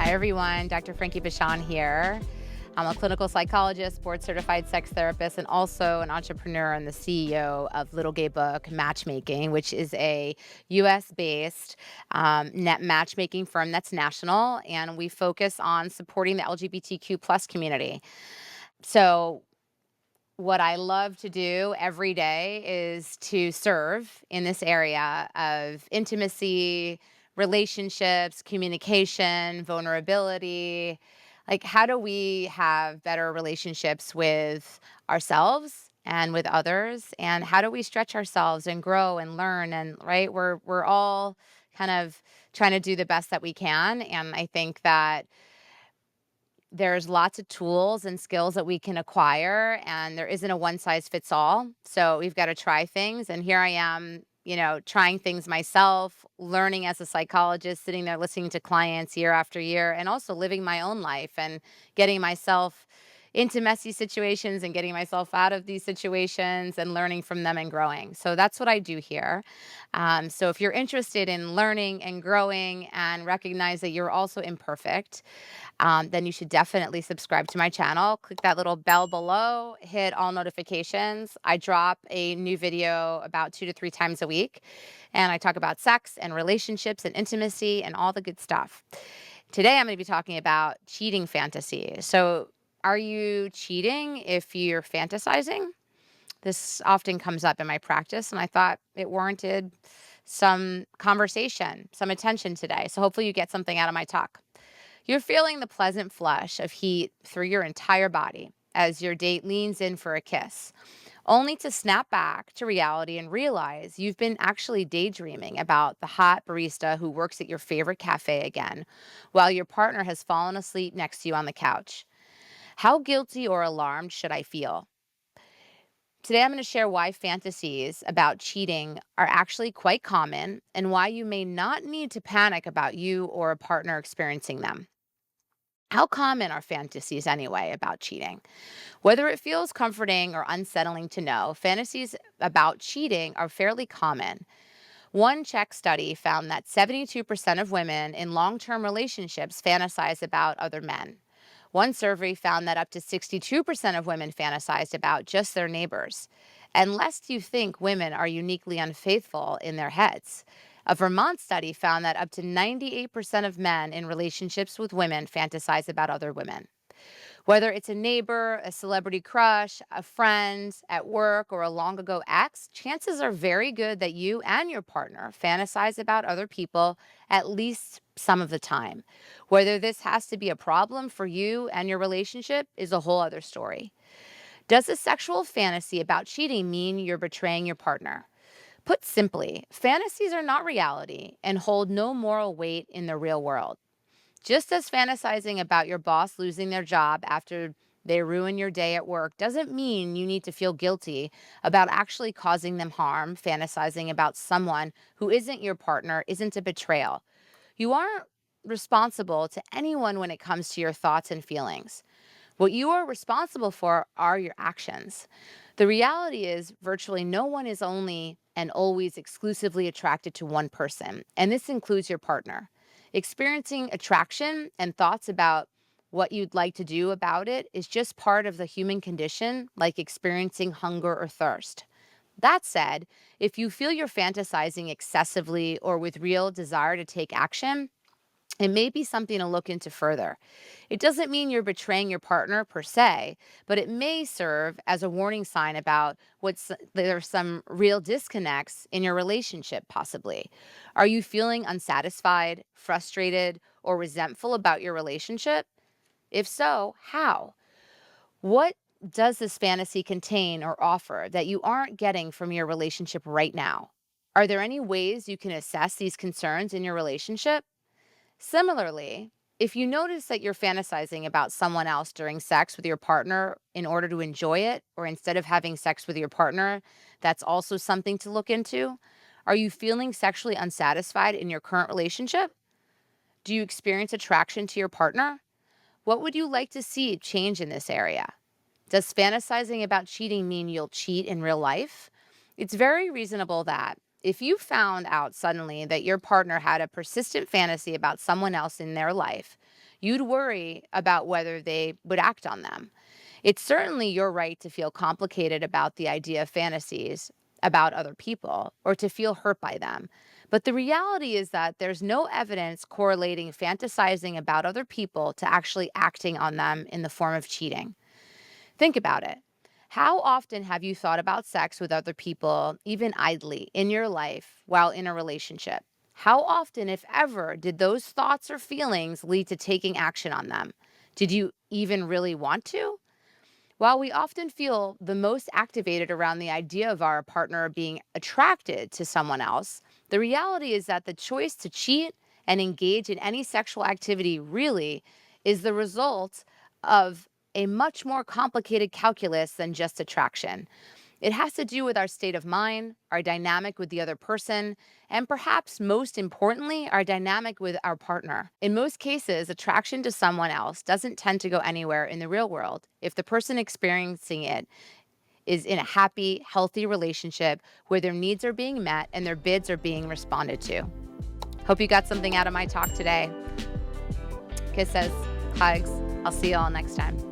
Hi, everyone. Dr. Frankie Bashan here. I'm a clinical psychologist, board certified sex therapist, and also an entrepreneur and the CEO of Little Gay Book Matchmaking, which is a US based net matchmaking firm that's national. And we focus on supporting the LGBTQ plus community. So, what I love to do every day is to serve in this area of intimacy, relationships, communication, vulnerability. Like, how do we have better relationships with ourselves and with others? And how do we stretch ourselves and grow and learn? And right, we're all kind of trying to do the best that we can. And I think that there's lots of tools and skills that we can acquire, and there isn't a one size fits all. So we've got to try things. And here I am, trying things myself, learning as a psychologist, sitting there listening to clients year after year, and also living my own life and getting myself into messy situations and getting myself out of these situations and learning from them and growing. So that's what I do here. So if you're interested in learning and growing and recognize that you're also imperfect, then you should definitely subscribe to my channel. Click that little bell below, hit all notifications. I drop a new video about 2 to 3 times a week, and I talk about sex and relationships and intimacy and all the good stuff. Today, I'm going to be talking about cheating fantasy. So, are you cheating if you're fantasizing? This often comes up in my practice, and I thought it warranted some conversation, some attention today. So, hopefully, you get something out of my talk. You're feeling the pleasant flush of heat through your entire body as your date leans in for a kiss, only to snap back to reality and realize you've been actually daydreaming about the hot barista who works at your favorite cafe again, while your partner has fallen asleep next to you on the couch. How guilty or alarmed should I feel? Today, I'm going to share why fantasies about cheating are actually quite common and why you may not need to panic about you or a partner experiencing them. How common are fantasies anyway about cheating? Whether it feels comforting or unsettling to know, fantasies about cheating are fairly common. One Czech study found that 72% of women in long term relationships fantasize about other men. One survey found that up to 62% of women fantasized about just their neighbors. And lest you think women are uniquely unfaithful in their heads, a Vermont study found that up to 98% of men in relationships with women fantasize about other women. Whether it's a neighbor, a celebrity crush, a friend at work, or a long ago ex, chances are very good that you and your partner fantasize about other people at least some of the time. Whether this has to be a problem for you and your relationship is a whole other story. Does a sexual fantasy about cheating mean you're betraying your partner? Put simply, fantasies are not reality and hold no moral weight in the real world. Just as fantasizing about your boss losing their job after they ruin your day at work doesn't mean you need to feel guilty about actually causing them harm, fantasizing about someone who isn't your partner isn't a betrayal. You aren't responsible to anyone when it comes to your thoughts and feelings. What you are responsible for are your actions. The reality is, virtually no one is only and always exclusively attracted to one person, and this includes your partner. Experiencing attraction and thoughts about what you'd like to do about it is just part of the human condition, like experiencing hunger or thirst. That said, if you feel you're fantasizing excessively or with real desire to take action, it may be something to look into further. It doesn't mean you're betraying your partner per se, but it may serve as a warning sign about there's some real disconnects in your relationship, possibly. Are you feeling unsatisfied, frustrated, or resentful about your relationship? If so, how? What does this fantasy contain or offer that you aren't getting from your relationship right now? Are there any ways you can assess these concerns in your relationship? Similarly, if you notice that you're fantasizing about someone else during sex with your partner in order to enjoy it, or instead of having sex with your partner, that's also something to look into. Are you feeling sexually unsatisfied in your current relationship? Do you experience attraction to your partner? What would you like to see change in this area? Does fantasizing about cheating mean you'll cheat in real life? It's very reasonable that if you found out suddenly that your partner had a persistent fantasy about someone else in their life, you'd worry about whether they would act on them. It's certainly your right to feel complicated about the idea of fantasies about other people or to feel hurt by them. But the reality is that there's no evidence correlating fantasizing about other people to actually acting on them in the form of cheating. Think about it. How often have you thought about sex with other people, even idly, in your life while in a relationship? How often, if ever, did those thoughts or feelings lead to taking action on them? Did you even really want to? While we often feel the most activated around the idea of our partner being attracted to someone else, the reality is that the choice to cheat and engage in any sexual activity really is the result of a much more complicated calculus than just attraction. It has to do with our state of mind, our dynamic with the other person, and perhaps most importantly, our dynamic with our partner. In most cases, attraction to someone else doesn't tend to go anywhere in the real world if the person experiencing it is in a happy, healthy relationship where their needs are being met and their bids are being responded to. Hope you got something out of my talk today. Kisses, hugs. I'll see you all next time.